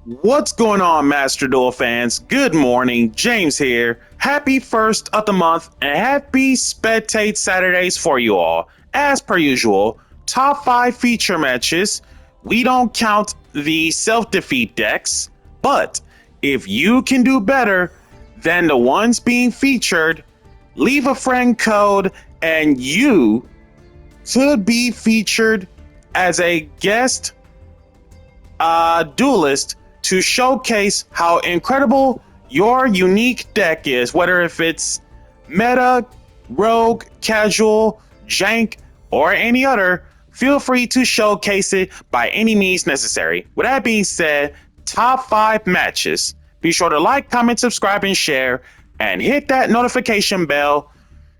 What's going on, Master Duel fans? Good morning, James here. Happy first of the month and happy Spectate Saturdays for you all. As per usual, top 5 feature matches. We don't count the self-defeat decks, but if you can do better than the ones being featured, leave a friend code and you could be featured as a guest duelist to showcase how incredible your unique deck is, whether if it's meta, rogue, casual, jank, or any other. Feel free to showcase it by any means necessary. With that being said, top 5 matches. Be sure to like, comment, subscribe, and share, and hit that notification bell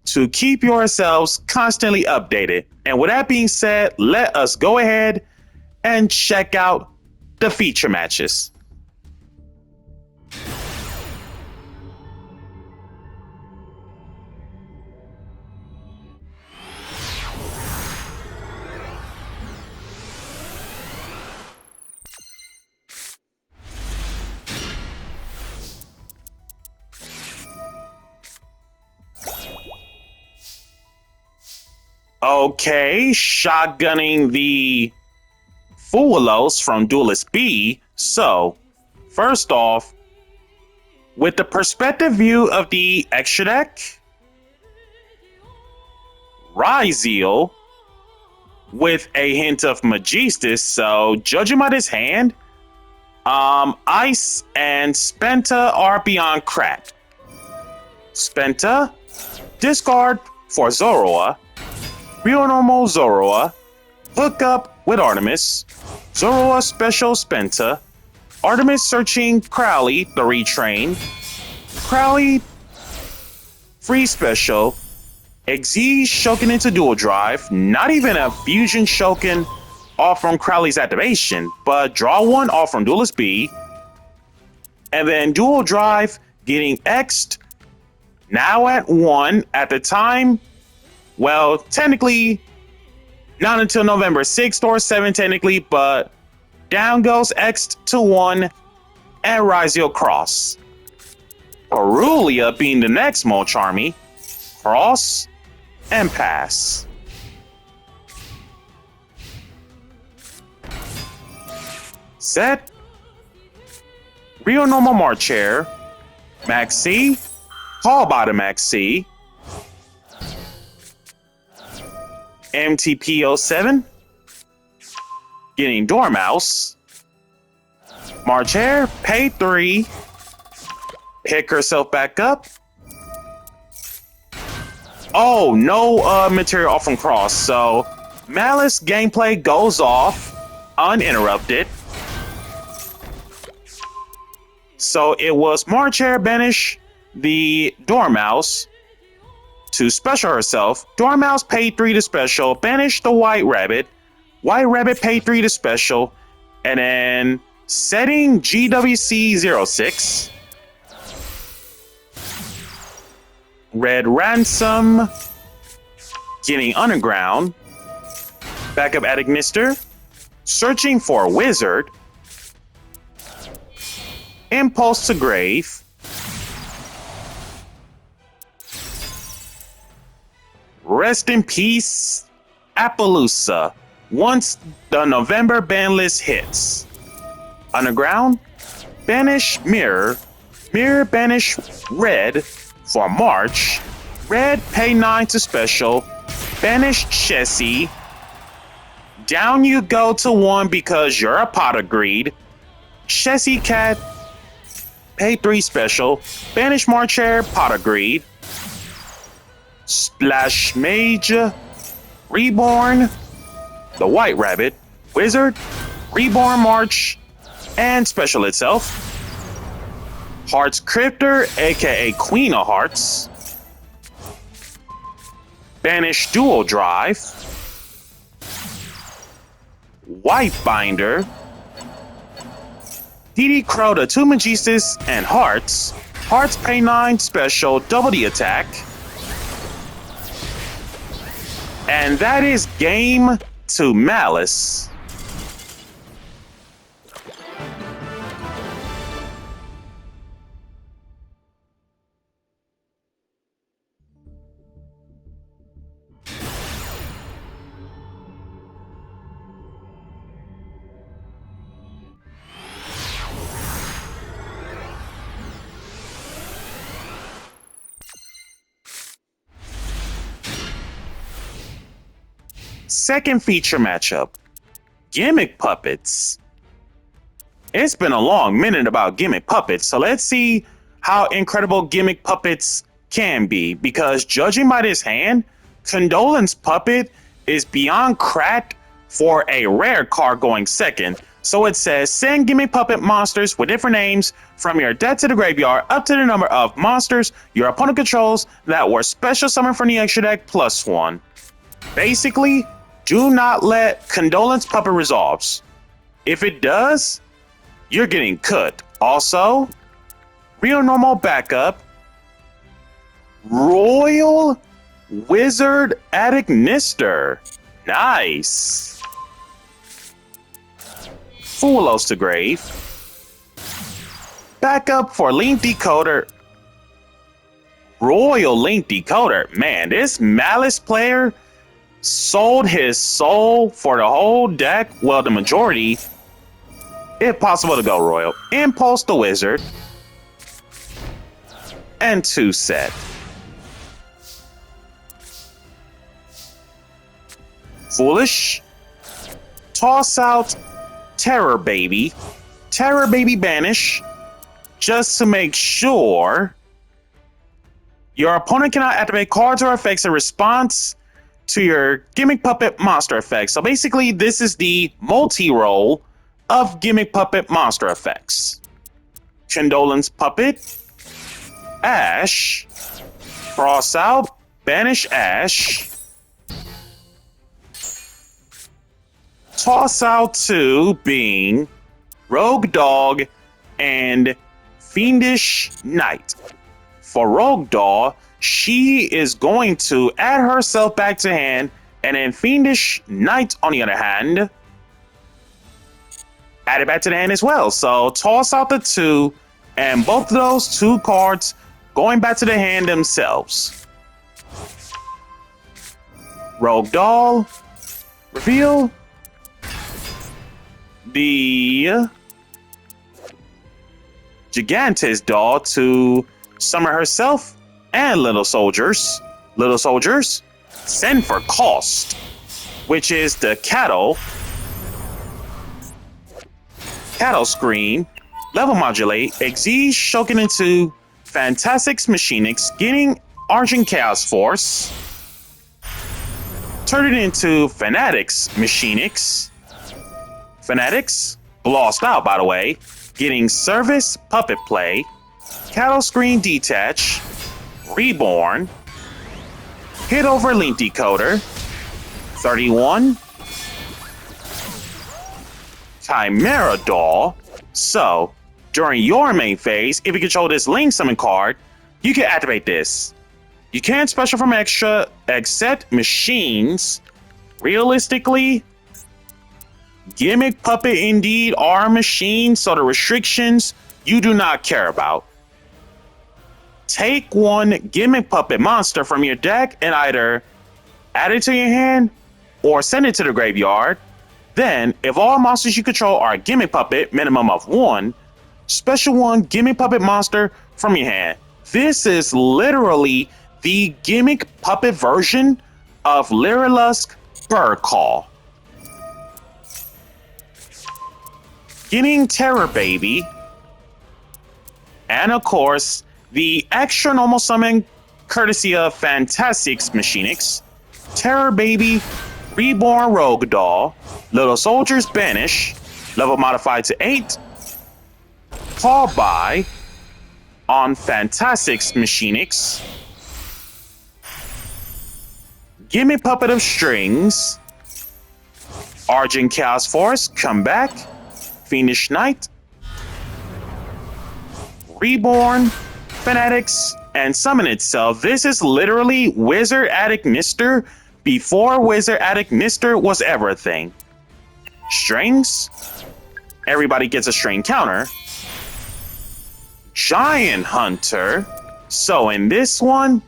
to keep yourselves constantly updated. And with that being said, let us go ahead and check out the feature matches. Okay, shotgunning the Duelists from Duelists B. So, first off, with the perspective view of the extra deck, Ryzeal with a hint of Magistus. So, judging by this hand, Ice and Spenta are beyond crack. Spenta, discard for Zoroa, real normal Zoroa, hook up with Artemis, Zoroa special Spenta, Artemis searching Crowley, the retrain, Crowley free special, Xyz Shoken into dual drive, not even a fusion Shoken off from Crowley's activation, but draw one off from Duelist B, and then dual drive getting X'd, now at 1 at the time. Well, technically, not until November 6th or 7th, technically, but down goes X to 1 and Ryzeal cross. Aurelia being the next Molcharmy, cross and pass. Set. Real normal Marchair, Maxi, call by the Maxi, MTP07, getting Dormouse, Marchair, pay 3, pick herself back up. Oh, no material off from cross, so Malice gameplay goes off uninterrupted. So it was Marchair banish the Dormouse to special herself. Dormouse paid 3 to special, banish the White Rabbit. White Rabbit paid 3 to special, and then setting GWC06. Red Ransom getting Underground. Backup at Ignister. Searching for a Wizard. Impulse to Grave. Rest in peace, Appaloosa, once the November ban list hits. Underground, banish Mirror, Mirror banish Red for March, Red pay 9 to special, banish Chessie, down you go to 1 because you're a pot of greed, Chessie Cat, pay 3 special, banish Marchair, pot of greed, Splash Mage, Reborn, the White Rabbit, Wizard, Reborn March, and special itself. Hearts Cryptor, aka Queen of Hearts. Banish Dual Drive. White Binder. DD Crota, 2 Magistus, and Hearts. Hearts pay 9 special, double the attack. And that is game to Malice. Second feature matchup, Gimmick Puppets. It's been a long minute about Gimmick Puppets, so let's see how incredible Gimmick Puppets can be, because judging by this hand, Condolence Puppet is beyond cracked for a rare card going second. So it says, send Gimmick Puppet monsters with different names from your deck to the graveyard up to the number of monsters your opponent controls that were special summoned from the extra deck +1. Basically, do not let Condolence Puppet resolves. If it does, you're getting cut. Also, real normal backup, Royal Wizard Adagnister. Nice. Fulos to Grave. Backup for Link Decoder. Royal Link Decoder. Man, this Malice player sold his soul for the whole deck. Well, the majority. If possible to go Royal. Impulse the Wizard. And 2 set. Foolish. Toss out Terror Baby. Terror Baby banish. Just to make sure your opponent cannot activate cards or effects in response to your Gimmick Puppet monster effects. So basically, this is the multi-role of Gimmick Puppet monster effects. Condolence Puppet. Ash. Cross out. Banish Ash. Toss out 2 being Rogue Dog and Fiendish Knight. For Rogue Dog, she is going to add herself back to hand, and then Fiendish Knight, on the other hand, add it back to the hand as well. So toss out the 2, and both of those 2 cards going back to the hand themselves. Rogue Doll, reveal the Gigantes doll to summon herself and Little Soldiers. Little Soldiers, send for cost, which is the Cattle screen, level modulate, exceed Shoken into Fantastics Machinics, getting Argent Chaos Force, turn it into Fanatics Machinics. Fanatics, glossed out by the way, getting Service Puppet Play, Cattle Screen Detach, Reborn, Hit over Link Decoder, 31, Chimera Doll. So, during your main phase, if you control this Link Summon card, you can activate this. You can't special from extra, except machines. Realistically, Gimmick Puppet indeed are machines, so the restrictions you do not care about. Take 1 Gimmick Puppet monster from your deck and either add it to your hand or send it to the graveyard. Then, if all monsters you control are a Gimmick Puppet, minimum of 1, special 1 Gimmick Puppet monster from your hand. This is literally the Gimmick Puppet version of Lyrilusk Bird Call. Getting Terror Baby, and of course, the extra normal summon courtesy of Fantastics Machinics, Terror Baby, Reborn Rogue Doll, Little Soldiers Banish, level modified to 8, call by on Fantastics Machinics, Gimme Puppet of Strings, Argent Chaos Force, come back, Fiendish Knight, Reborn, Fanatics, and summon itself. This is literally Wizard Adagnister before Wizard Adagnister was ever a thing. Strings, everybody gets a string counter. Giant Hunter, so in this one,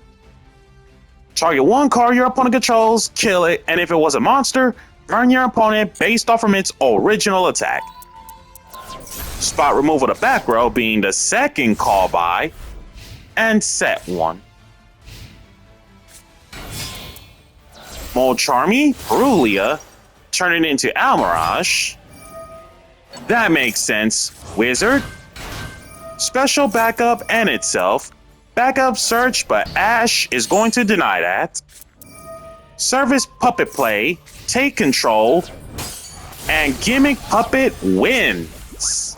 target 1 card your opponent controls, kill it, and if it was a monster, burn your opponent based off from its original attack. Spot removal to back row being the second call by, and set 1. Molcharmy, Perulia, turn it into Almirage. That makes sense. Wizard, special backup and itself. Backup search, but Ash is going to deny that. Service Puppet Play, take control, and Gimmick Puppet wins.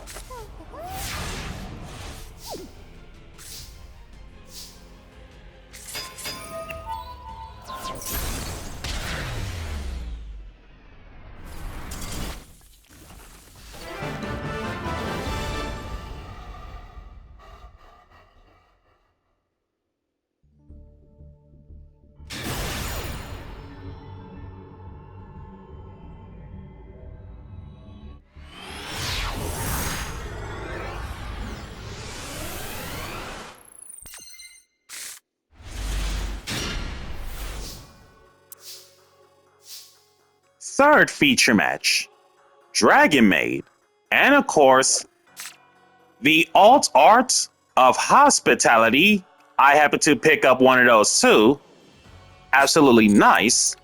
Third feature match, Dragon Maid, and of course, the alt art of hospitality. I happen to pick up one of those too. Absolutely nice.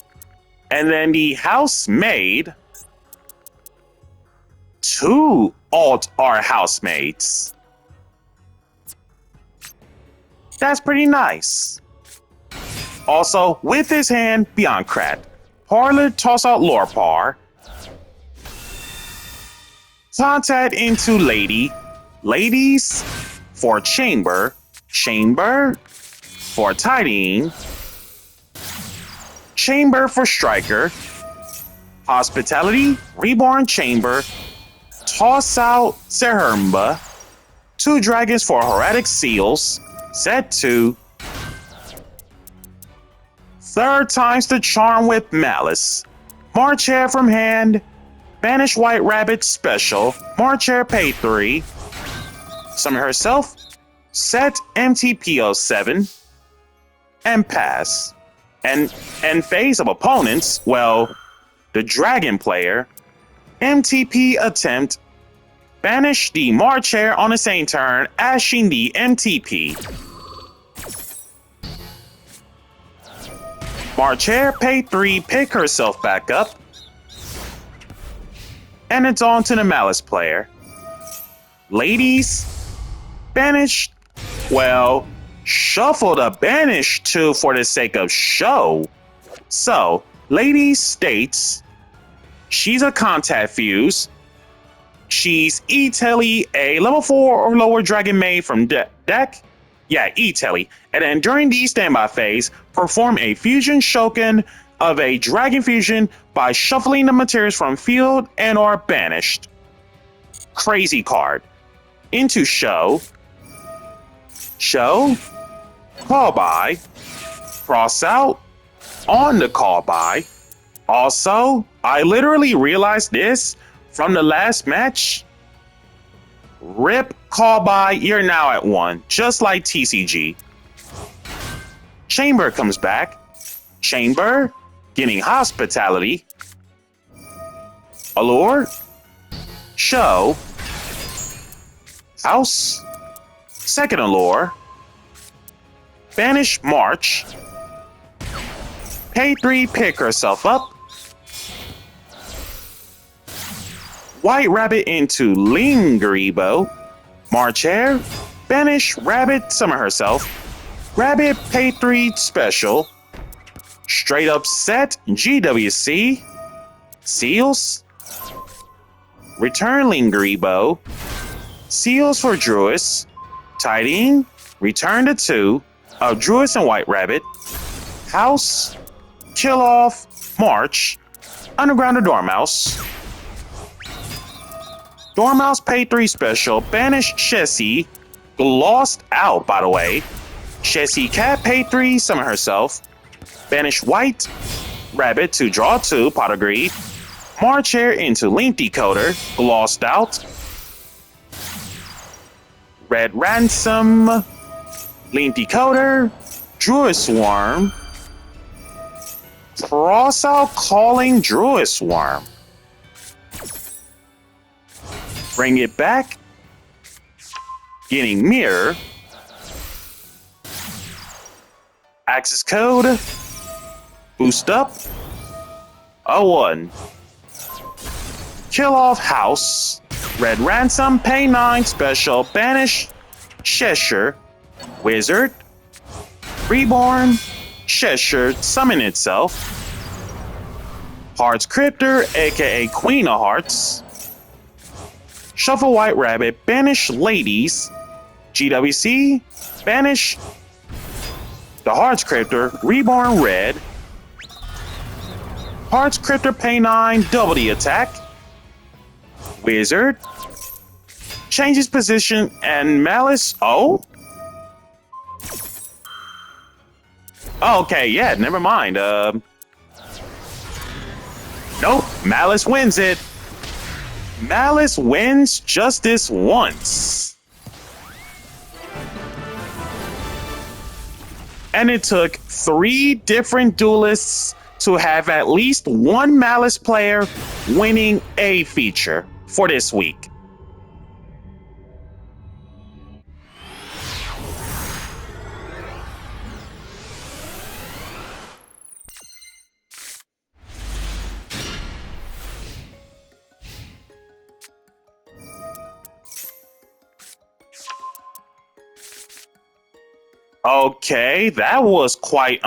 And then the housemaid, two alt art housemaids. That's pretty nice. Also, with his hand, Beyond Crat. Parlor toss out Lorpar. Contact into Lady. Ladies for Chamber. Chamber for Tidying. Chamber for Striker. Hospitality, Reborn Chamber. Toss out Serhumba. Two dragons for Heretic Seals. Set 2. Third time's the charm with Malice. March Hare from hand. Banish White Rabbit special. March Hare pay 3. Summon herself. Set MTPO7. And pass. And phase of opponents, well, the dragon player. MTP attempt. Banish the March Hare on the same turn, ashing the MTP. March Hare, pay 3, pick herself back up. And it's on to the Malice player. Ladies, banish. Well, shuffle the banish too for the sake of show. So, Ladies states she's a contact fuse. She's E-Telly, a level 4 or lower Dragon Maid from deck. Yeah, E-Telly. And then during the standby phase, perform a fusion shoken of a dragon fusion by shuffling the materials from field and or banished. Crazy card. Into show. Show. Call by. Cross out. On the call by. Also, I literally realized this from the last match. Rip call by, you're now at 1, just like TCG. Chamber comes back. Chamber, getting hospitality. Allure. Show. House. Second allure. Banish March. Pay 3, pick herself up. White Rabbit into Lingeribo. March Hare. Banish Rabbit, summon herself. Rabbit, pay 3, special. Straight up set, GWC. Seals. Return Lingeribo. Seals for Druids. Tidying. Return to 2 of Druids and White Rabbit. House. Kill off. March. Underground to Dormouse. Dormouse pay 3 special. Banish Chessie. Lost out, by the way. Chessie Cat pay 3. Summon herself. Banish White Rabbit to draw 2. Pot of Greed. March Hare into Link Decoder. Lost out. Red Ransom. Link Decoder. Druid Swarm. Cross out Calling Druid Swarm. Bring it back. Getting Mirror. Access code. Boost up. a 1. Kill off House. Red Ransom, pay 9, special, banish Cheshire, Wizard, Reborn, Cheshire, summon itself. Hearts Cryptor, aka Queen of Hearts. Shuffle White Rabbit, banish Ladies. GWC, banish the Hearts Cryptor, Reborn Red. Hearts Cryptor, pay 9, double the attack. Wizard, changes position and Malice. Oh, okay, yeah, never mind. Nope, Malice wins it. Malice wins Justice once. And it took 3 different duelists to have at least one Malice player winning a feature for this week. Okay, that was quite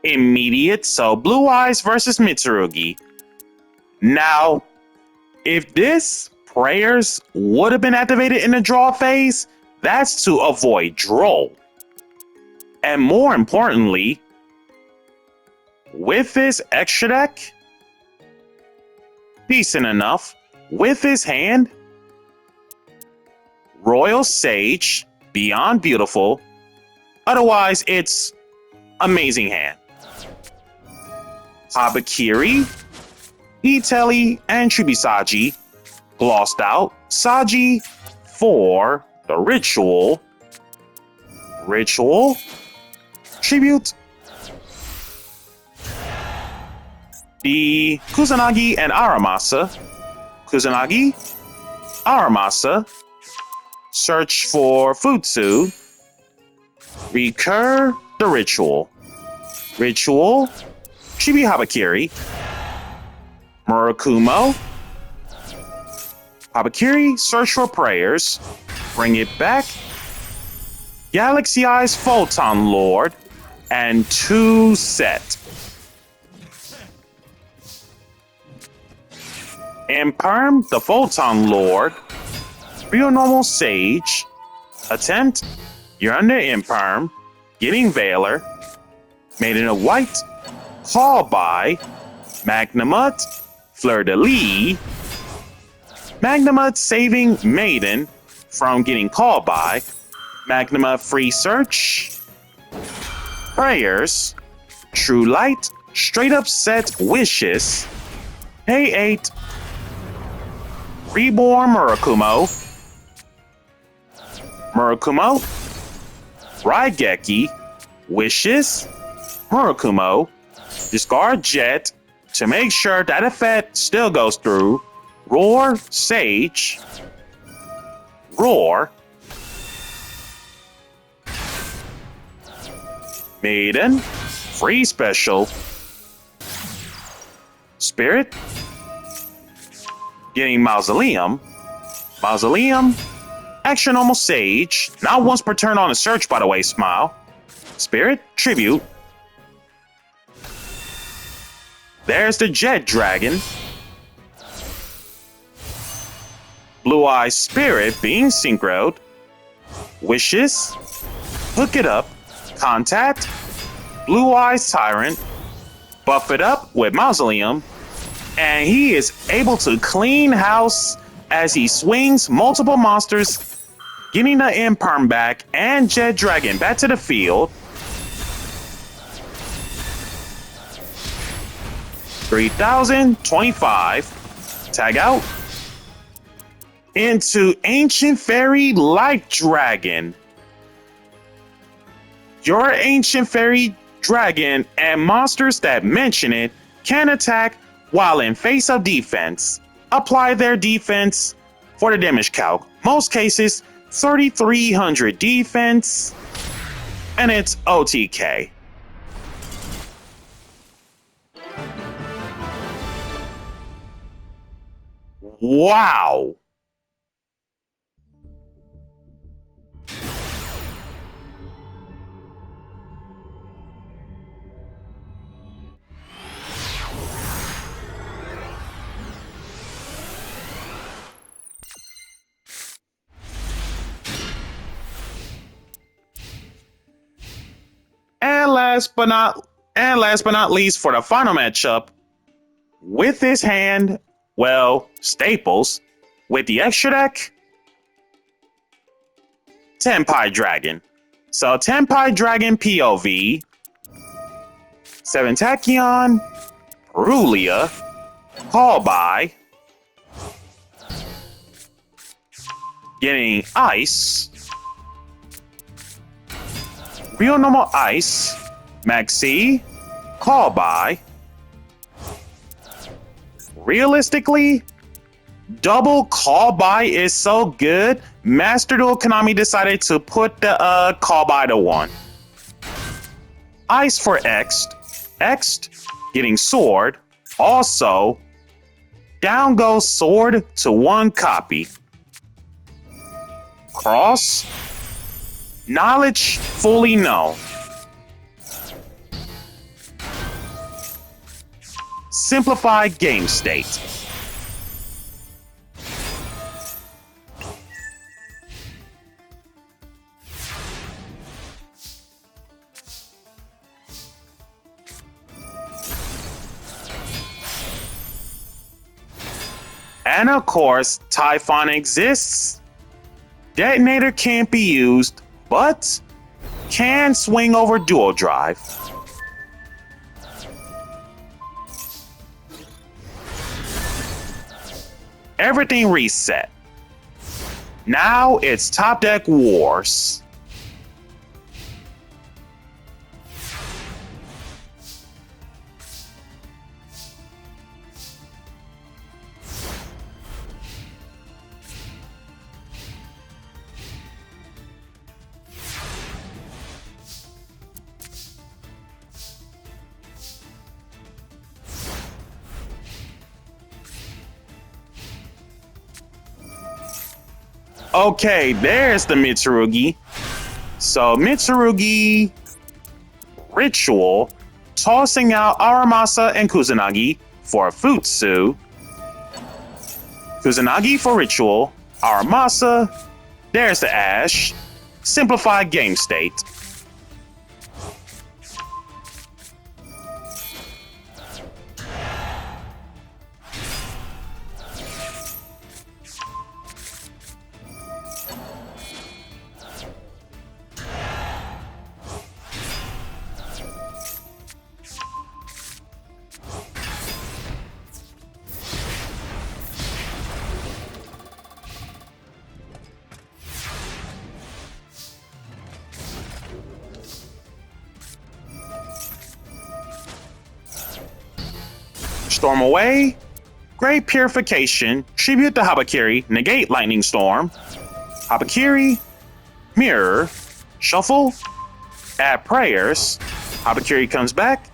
immediate. So Blue Eyes versus Mitsurugi. Now, if this prayers would have been activated in the draw phase, that's to avoid draw. And more importantly, with this extra deck, decent enough, with his hand, Royal Sage, Beyond Beautiful, otherwise it's amazing hand. Habakiri, Iteli, and Chibisaji, glossed out. Saji for the Ritual, Tribute, the Kusanagi and Aramasa, search for Futsu, recur the Ritual, Chibi Habakiri, Murakumo, Habakiri, search for prayers, bring it back, Galaxy Eyes Photon Lord, and 2 set. Imperm the Photon Lord, Real Normal Sage, attempt, you're under Imperm, getting Veiler, Maiden of White, Call by, Magnamut, Fleur de Lis, Magnamut saving Maiden from getting called by, Magnamut free search, prayers, True Light, straight up set wishes, Pay 8, Reborn Murakumo, Raigeki, wishes, Murakumo, discard Jet to make sure that effect still goes through, Roar, Sage, Roar, Maiden, free special, Spirit, getting Mausoleum, extra normal Sage, not once per turn on a search by the way, Smile, Spirit, Tribute, there's the Jet Dragon, Blue Eyes Spirit being synchroed, wishes, hook it up, contact, Blue Eyes Tyrant, buff it up with Mausoleum, and he is able to clean house as he swings multiple monsters, getting the Imperm back and Jet Dragon back to the field. 3025, tag out, into Ancient Fairy Life Dragon. Your Ancient Fairy Dragon and monsters that mention it can attack while in face-up defense. Apply their defense for the damage calc. Most cases, 3,300 defense, and it's OTK. Wow! And last but not least, for the final matchup, with his hand, well, staples, with the extra deck, Tenpai Dragon. So Tenpai Dragon POV, 7 Tachyon, Rulia, Call by, getting Ice, Real Normal Ice, Maxi, Call by. Realistically, double Call by is so good, Master Duel Konami decided to put the Call by to 1. Ice for X'd, getting Sword. Also, down goes Sword to 1 copy. Cross, Knowledge fully known. Simplify game state. And of course, Typhon exists. Detonator can't be used, but can swing over Dual Drive. Everything reset. Now it's top deck wars. Okay, there's the Mitsurugi. So Mitsurugi, Ritual, tossing out Aramasa and Kusanagi for Futsu. Kusanagi for Ritual, Aramasa, there's the Ash. Simplified game state. Storm away, Great Purification, tribute to Habakiri, negate Lightning Storm, Habakiri, Mirror, shuffle, add prayers, Habakiri comes back,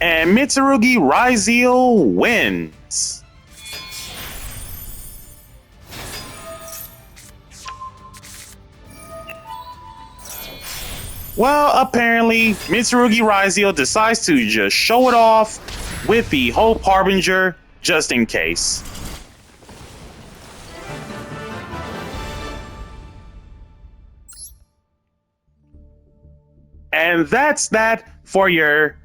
and Mitsurugi Ryzeal wins. Well, apparently, Mitsurugi Ryzeal decides to just show it off with the Hope Harbinger, just in case. And that's that for your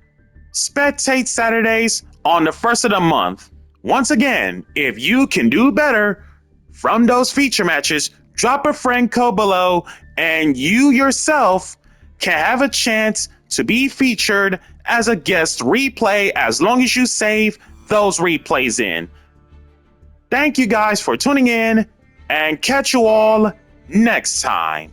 Spectate Saturdays on the first of the month. Once again, if you can do better from those feature matches, drop a friend code below and you yourself can have a chance to be featured as a guest replay as long as you save those replays in. Thank you guys for tuning in and catch you all next time.